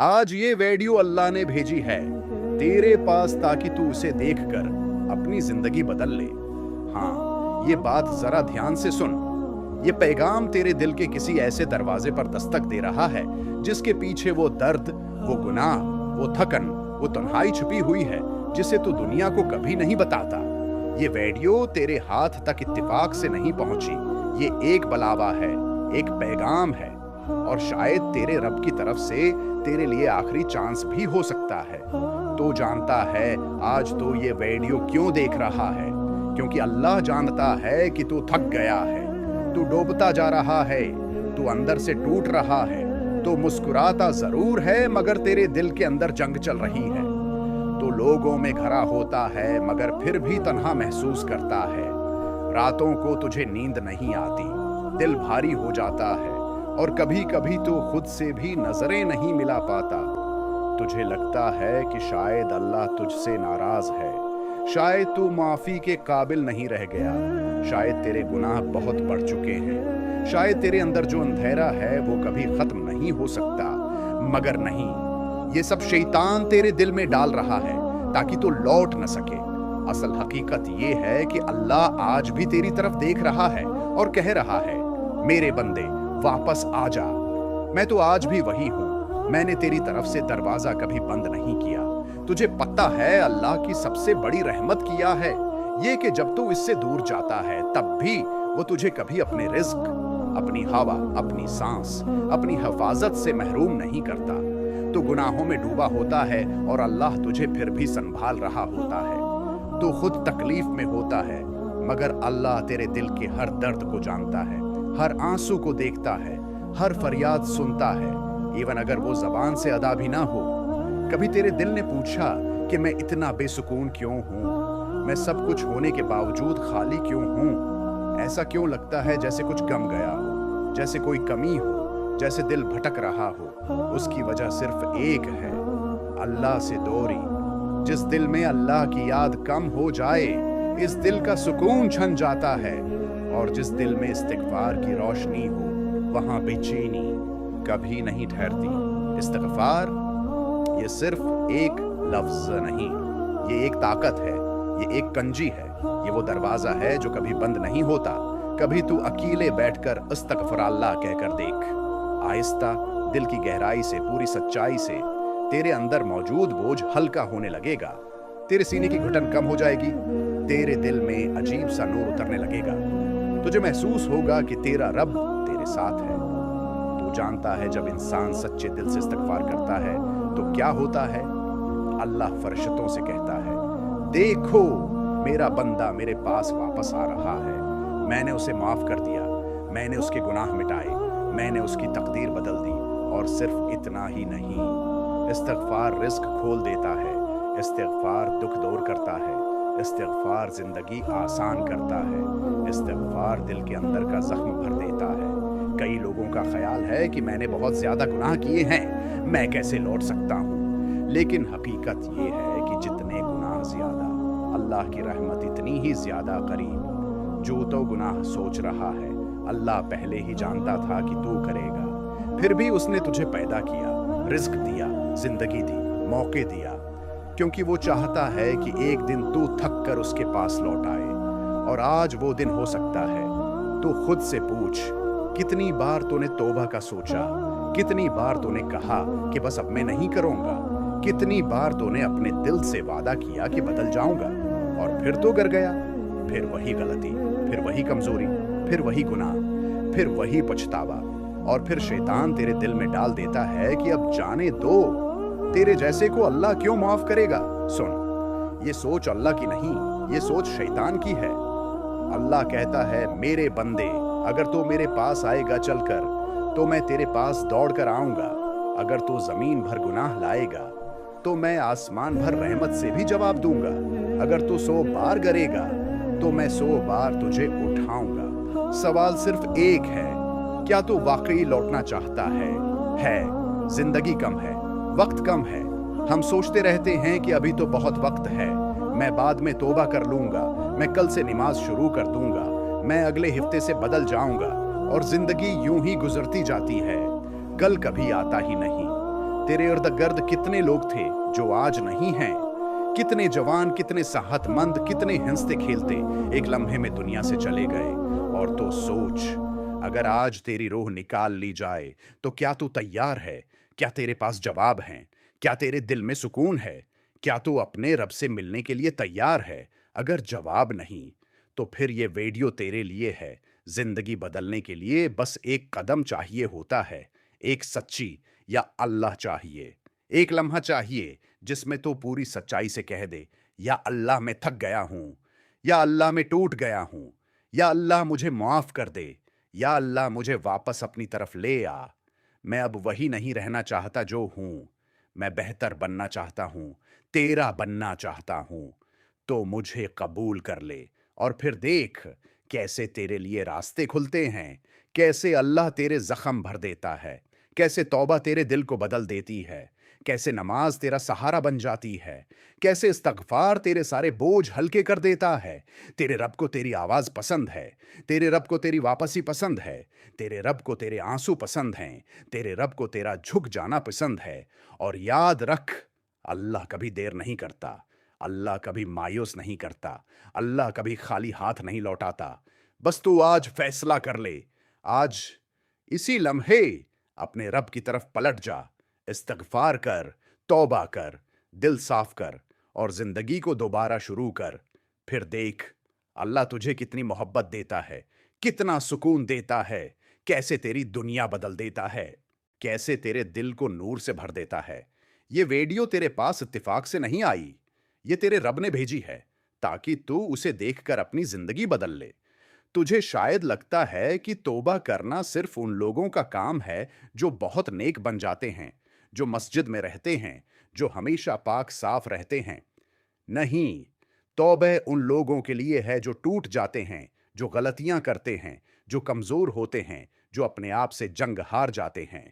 आज ये वीडियो अल्लाह ने भेजी है तेरे पास ताकि तू उसे देखकर अपनी जिंदगी बदल ले। हाँ, ये बात जरा ध्यान से सुन। ये पैगाम तेरे दिल के किसी ऐसे दरवाजे पर दस्तक दे रहा है जिसके पीछे वो दर्द, वो गुनाह, वो थकन, वो तन्हाई छुपी हुई है जिसे तू दुनिया को कभी नहीं बताता। ये वीडियो तेरे हाथ तक इत्तेफाक से नहीं पहुंची। ये एक बलावा है, एक पैगाम है, और शायद तेरे रब की तरफ से तेरे लिए आखिरी चांस भी हो सकता है। तो जानता है आज तो ये वीडियो क्यों देख रहा है? क्योंकि अल्लाह जानता है कि तू थक गया है, तू डूबता जा रहा है, तू अंदर से टूट रहा है, तो मुस्कुराता जरूर है मगर तेरे दिल के अंदर जंग चल रही है। तो लोगों में घरा होता है मगर फिर भी तन्हा महसूस करता है। रातों को तुझे नींद नहीं आती, दिल भारी हो जाता है, और कभी कभी तो खुद से भी नजरें नहीं मिला पाता। तुझे लगता है कि शायद अल्लाह तुझसे नाराज है, शायद तू माफी के काबिल नहीं रह गया, शायद तेरे गुनाह बहुत बढ़ चुके हैं, शायद तेरे अंदर जो अंधेरा है वो कभी खत्म नहीं हो सकता। मगर नहीं, ये सब शैतान तेरे दिल में डाल रहा है ताकि तू लौट न सके। असल हकीकत ये है कि अल्लाह आज भी तेरी तरफ देख रहा है और कह रहा है, मेरे बंदे वापस आ जा। मैं तो आज भी वही हूं। मैंने तेरी तरफ से दरवाजा कभी बंद नहीं किया। तुझे पता है अल्लाह की सबसे बड़ी रहमत किया है ये कि जब तू इससे दूर जाता है तब भी वो तुझे कभी अपने रिज्क, अपनी हवा, अपनी सांस, अपनी हिफाजत से महरूम नहीं करता। तू गुनाहों में डूबा होता है और अल्लाह तुझे फिर भी संभाल रहा होता है। तू खुद तकलीफ में होता है मगर अल्लाह तेरे दिल के हर दर्द को जानता है, हर आंसू को देखता है, हर फरियाद सुनता है, इवन अगर वो जबान से अदा भी ना हो। कभी तेरे दिल ने पूछा कि मैं इतना बेसुकून क्यों हूं? मैं सब कुछ होने के बावजूद खाली क्यों हूं? ऐसा क्यों लगता है जैसे कुछ गम गया हो, जैसे कोई कमी हो, जैसे दिल भटक रहा हो? उसकी वजह सिर्फ एक है, अल्लाह से दूरी। जिस दिल में अल्लाह की याद कम हो जाए, इस दिल का सुकून छन जाता है, और जिस दिल में इस्तिग़फ़ार की रोशनी हो वहां बेचैनी कभी नहीं ठहरती। इस्तिग़फ़ार ये सिर्फ एक लफ्ज़ नहीं, ये एक ताकत है, ये एक कंजी है, ये वो दरवाज़ा है जो कभी बंद नहीं होता। कभी तू अकेले बैठकर अस्तग़फ़िरुल्लाह कहकर देख, आहिस्ता दिल की गहराई से, पूरी सच्चाई से तेरे अंदर मौजूद बोझ हल्का होने लगेगा। तेरे सीने की घुटन कम हो जाएगी, तेरे दिल में अजीब सा नूर उतरने लगेगा। तुझे महसूस होगा कि तेरा रब तेरे साथ है। तू जानता है जब इंसान सच्चे दिल से इस्तिग़फ़ार करता है तो क्या होता है? अल्लाह फरिश्तों से कहता है, देखो मेरा बंदा मेरे पास वापस आ रहा है। मैंने उसे माफ कर दिया, मैंने उसके गुनाह मिटाए, मैंने उसकी तकदीर बदल दी। और सिर्फ इतना ही नहीं, इस्तिग़फ़ार रिज़्क़ खोल देता है, इस्तिग़फ़ार दुख दूर करता है, इस्तिग़फ़ार जिंदगी आसान करता है, इस्तिग़फ़ार दिल के अंदर का जख्म भर देता है। कई लोगों का ख्याल है कि मैंने बहुत ज्यादा गुनाह किए हैं, मैं कैसे लौट सकता हूँ? लेकिन हकीकत ये है कि जितने गुनाह ज्यादा, अल्लाह की रहमत इतनी ही ज्यादा करीब। जो तो गुनाह सोच रहा है, अल्लाह पहले ही जानता था कि तू करेगा, फिर भी उसने तुझे पैदा किया, रिज़्क़ दिया, जिंदगी दी, मौके दिया, क्योंकि वो चाहता है कि एक दिन तू थक कर उसके पास लौट आए। और आज वो दिन हो सकता है। तू खुद से पूछ, कितनी बार तूने तौबा का सोचा? कितनी बार तूने कहा कि बस अब मैं नहीं करूंगा? कितनी बार तूने अपने दिल से वादा किया कि बदल जाऊंगा, और फिर तो गर गया? फिर वही गलती, फिर वही कमजोरी, फिर वही गुनाह, फिर वही पछतावा, और फिर शैतान तेरे दिल में डाल देता है कि अब जाने दो, तेरे जैसे को अल्लाह क्यों माफ करेगा? सुन, ये सोच अल्लाह की नहीं, ये सोच शैतान की है। अल्लाह कहता है, मेरे बंदे अगर तू मेरे पास आएगा चलकर तो मैं तेरे पास दौड़ कर आऊंगा। अगर तू जमीन भर गुनाह लाएगा तो मैं आसमान भर रहमत से भी जवाब दूंगा। अगर तू 100 बार गिरेगा तो मैं 100 बार तुझे उठाऊंगा। सवाल सिर्फ एक है, क्या तू वाकई लौटना चाहता है? जिंदगी कम है, वक्त कम है। हम सोचते रहते हैं कि अभी तो बहुत वक्त है, मैं बाद में तौबा कर लूंगा, मैं कल से नमाज शुरू कर दूंगा, मैं अगले हफ्ते से बदल जाऊंगा, और जिंदगी यूं ही गुजरती जाती है। कल कभी आता ही नहीं। तेरे इर्द गिर्द कितने लोग थे जो आज नहीं हैं। कितने जवान, कितने सेहतमंद, कितने हंसते खेलते एक लम्हे में दुनिया से चले गए। और तो सोच, अगर आज तेरी रूह निकाल ली जाए तो क्या तू तैयार है? क्या तेरे पास जवाब हैं? क्या तेरे दिल में सुकून है? क्या तू अपने रब से मिलने के लिए तैयार है? अगर जवाब नहीं तो फिर ये वीडियो तेरे लिए है। जिंदगी बदलने के लिए बस एक कदम चाहिए होता है, एक सच्ची या अल्लाह चाहिए। एक लम्हा चाहिए जिसमें तो पूरी सच्चाई से कह दे, या अल्लाह मैं थक गया हूं, या अल्लाह मैं टूट गया हूं, या अल्लाह मुझे माफ कर दे, या अल्लाह मुझे वापस अपनी तरफ ले आ। मैं अब वही नहीं रहना चाहता जो हूं, मैं बेहतर बनना चाहता हूं, तेरा बनना चाहता हूं। तो मुझे कबूल कर ले और फिर देख कैसे तेरे लिए रास्ते खुलते हैं, कैसे अल्लाह तेरे जख्म भर देता है, कैसे तौबा तेरे दिल को बदल देती है, कैसे नमाज तेरा सहारा बन जाती है, कैसे इस्तगफार तेरे सारे बोझ हल्के कर देता है। तेरे रब को तेरी आवाज पसंद है, तेरे रब को तेरी वापसी पसंद है, तेरे रब को तेरे आंसू पसंद हैं, तेरे रब को तेरा झुक जाना पसंद है। और याद रख, अल्लाह कभी देर नहीं करता, अल्लाह कभी मायूस नहीं करता, अल्लाह कभी खाली हाथ नहीं लौटाता। बस तू आज फैसला कर ले, आज इसी लम्हे अपने रब की तरफ पलट जा, इस्तगफार कर, तौबा कर, दिल साफ कर और जिंदगी को दोबारा शुरू कर। फिर देख अल्लाह तुझे कितनी मोहब्बत देता है, कितना सुकून देता है, कैसे तेरी दुनिया बदल देता है, कैसे तेरे दिल को नूर से भर देता है। ये वीडियो तेरे पास इत्तेफाक से नहीं आई, ये तेरे रब ने भेजी है ताकि तू उसे देखकर अपनी जिंदगी बदल ले। तुझे शायद लगता है कि तौबा करना सिर्फ उन लोगों का काम है जो बहुत नेक बन जाते हैं, जो मस्जिद में रहते हैं, जो हमेशा पाक साफ रहते हैं। नहीं, तौबे उन लोगों के लिए है जो टूट जाते हैं, जो गलतियां करते हैं, जो कमजोर होते हैं, जो अपने आप से जंग हार जाते हैं।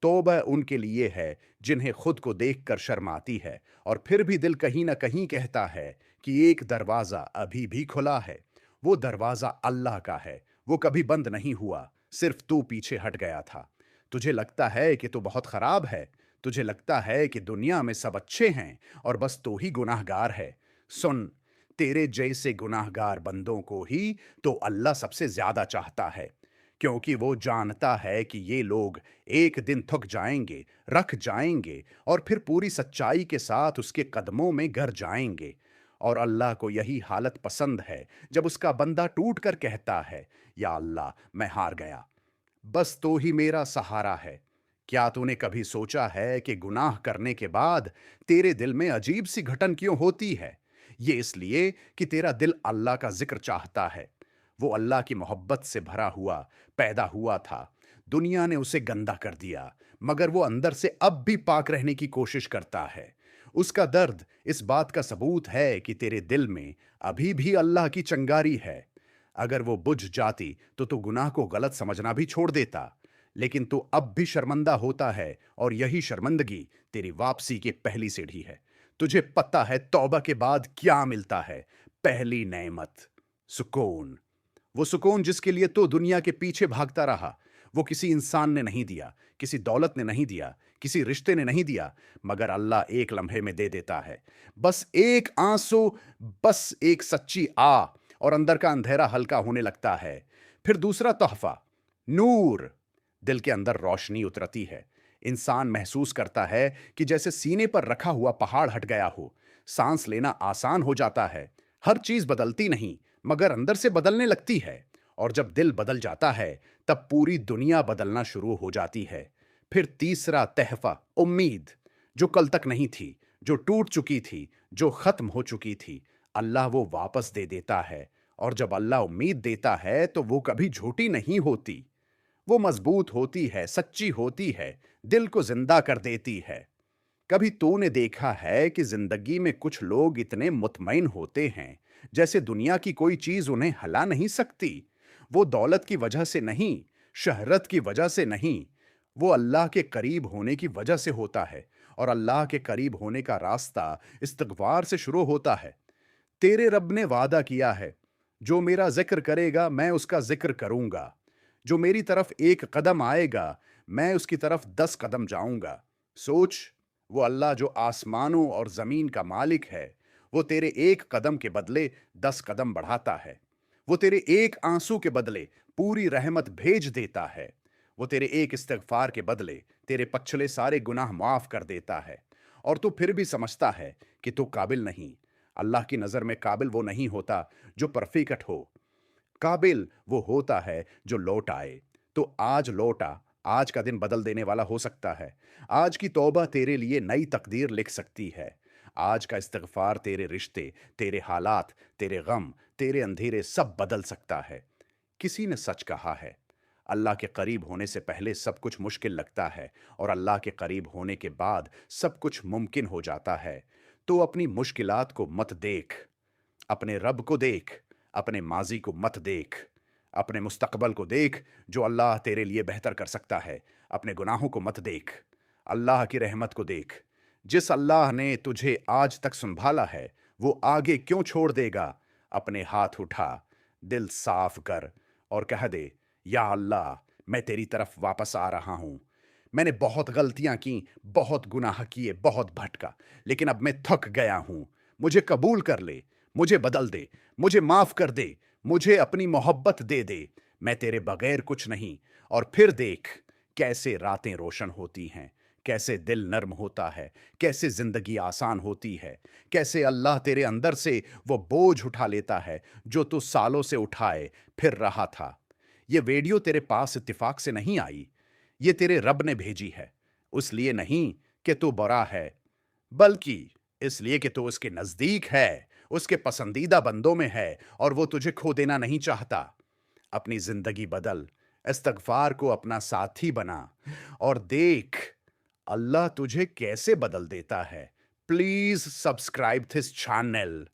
तौबा उनके लिए है जिन्हें खुद को देखकर शर्म आती है और फिर भी दिल कहीं ना कहीं कहता है कि एक दरवाजा अभी भी खुला है। वो दरवाजा अल्लाह का है, वो कभी बंद नहीं हुआ, सिर्फ तू पीछे हट गया था। तुझे लगता है कि तू बहुत खराब है, तुझे लगता है कि दुनिया में सब अच्छे हैं और बस तू ही गुनाहगार है। सुन, तेरे जैसे गुनाहगार बंदों को ही तो अल्लाह सबसे ज्यादा चाहता है, क्योंकि वो जानता है कि ये लोग एक दिन थक जाएंगे, रख जाएंगे और फिर पूरी सच्चाई के साथ उसके कदमों में गिर जाएंगे। और अल्लाह को यही हालत पसंद है जब उसका बंदा टूट कर कहता है, या अल्लाह मैं हार गया, बस तो ही मेरा सहारा है। क्या तूने कभी सोचा है कि गुनाह करने के बाद तेरे दिल में अजीब सी घटन क्यों होती है? ये इसलिए कि तेरा दिल अल्लाह का जिक्र चाहता है। वो अल्लाह की मोहब्बत से भरा हुआ पैदा हुआ था। दुनिया ने उसे गंदा कर दिया, मगर वो अंदर से अब भी पाक रहने की कोशिश करता है। उसका दर्द इस बात का सबूत है कि तेरे दिल में अभी भी अल्लाह की चंगारी है। अगर वो बुझ जाती तो तू गुनाह को गलत समझना भी छोड़ देता, लेकिन तू अब भी शर्मिंदा होता है और यही शर्मिंदगी तेरी वापसी की पहली सीढ़ी है। तुझे पता है तौबा के बाद क्या मिलता है? पहली नेमत, सुकून। वो सुकून जिसके लिए तो दुनिया के पीछे भागता रहा, वो किसी इंसान ने नहीं दिया, किसी दौलत ने नहीं दिया, किसी रिश्ते ने नहीं दिया, मगर अल्लाह एक लम्हे में दे देता है। बस एक आंसू, बस एक सच्ची आ और अंदर का अंधेरा हल्का होने लगता है। फिर दूसरा तोहफा, नूर। दिल के अंदर रोशनी उतरती है। इंसान महसूस करता है कि जैसे सीने पर रखा हुआ पहाड़ हट गया हो। सांस लेना आसान हो जाता है। हर चीज बदलती नहीं, मगर अंदर से बदलने लगती है। और जब दिल बदल जाता है तब पूरी दुनिया बदलना शुरू हो जाती है। फिर तीसरा तहफा, उम्मीद, जो कल तक नहीं थी, जो टूट चुकी थी, जो खत्म हो चुकी थी, अल्लाह वो वापस दे देता है। और जब अल्लाह उम्मीद देता है तो वो कभी झूठी नहीं होती, वो मजबूत होती है, सच्ची होती है, दिल को जिंदा कर देती है। कभी तूने देखा है कि जिंदगी में कुछ लोग इतने मुतमईन होते हैं जैसे दुनिया की कोई चीज उन्हें हिला नहीं सकती? वो दौलत की वजह से नहीं, शहरत की वजह से नहीं, वो अल्लाह के करीब होने की वजह से होता है। और अल्लाह के करीब होने का रास्ता इस्तगफार से शुरू होता है। तेरे रब ने वादा किया है, जो मेरा जिक्र करेगा मैं उसका जिक्र करूंगा, जो मेरी तरफ एक कदम आएगा मैं उसकी तरफ 10 कदम जाऊंगा। सोच, वो अल्लाह जो आसमानों और जमीन का मालिक है, वो तेरे एक कदम के बदले 10 कदम बढ़ाता है। वो तेरे एक आंसू के बदले पूरी रहमत भेज देता है। वो तेरे एक इस्तिगफार के बदले तेरे पछले सारे गुनाह माफ कर देता है। और तू फिर भी समझता है कि तू काबिल नहीं। अल्लाह की नज़र में काबिल वो नहीं होता जो परफेक्ट हो। काबिल वो होता है जो लौट आए। तो आज लौटा, आज का दिन बदल देने वाला हो सकता है। आज की तौबा तेरे लिए नई तकदीर लिख सकती है। आज का इस्तिगफार तेरे रिश्ते, तेरे हालात, तेरे गम, तेरे अंधेरे सब बदल सकता है। किसी ने सच कहा है, अल्लाह के करीब होने से पहले सब कुछ मुश्किल लगता है और अल्लाह के करीब होने के बाद सब कुछ मुमकिन हो जाता है। तो अपनी मुश्किलात को मत देख, अपने रब को देख, अपने माजी को मत देख, अपने मुस्तकबल को देख जो अल्लाह तेरे लिए बेहतर कर सकता है। अपने गुनाहों को मत देख, अल्लाह की रहमत को देख। जिस अल्लाह ने तुझे आज तक संभाला है, वो आगे क्यों छोड़ देगा? अपने हाथ उठा, दिल साफ कर और कह दे, या अल्लाह, मैं तेरी तरफ वापस आ रहा हूँ। मैंने बहुत गलतियां की, बहुत गुनाह किए, बहुत भटका, लेकिन अब मैं थक गया हूँ। मुझे कबूल कर ले, मुझे बदल दे, मुझे माफ कर दे, मुझे अपनी मोहब्बत दे दे। मैं तेरे बगैर कुछ नहीं। और फिर देख कैसे रातें रोशन होती हैं, कैसे दिल नर्म होता है, कैसे जिंदगी आसान होती है, कैसे अल्लाह तेरे अंदर से वो बोझ उठा लेता है जो तू सालों से उठाए फिर रहा था। ये वीडियो तेरे पास इत्तेफाक से नहीं आई, ये तेरे रब ने भेजी है। उसलिए नहीं कि तू बुरा है, बल्कि इसलिए कि तू उसके नजदीक है, उसके पसंदीदा बंदों में है और वो तुझे खो देना नहीं चाहता। अपनी जिंदगी बदल, इस्तगफार को अपना साथी बना और देख अल्लाह तुझे कैसे बदल देता है। Please subscribe this channel.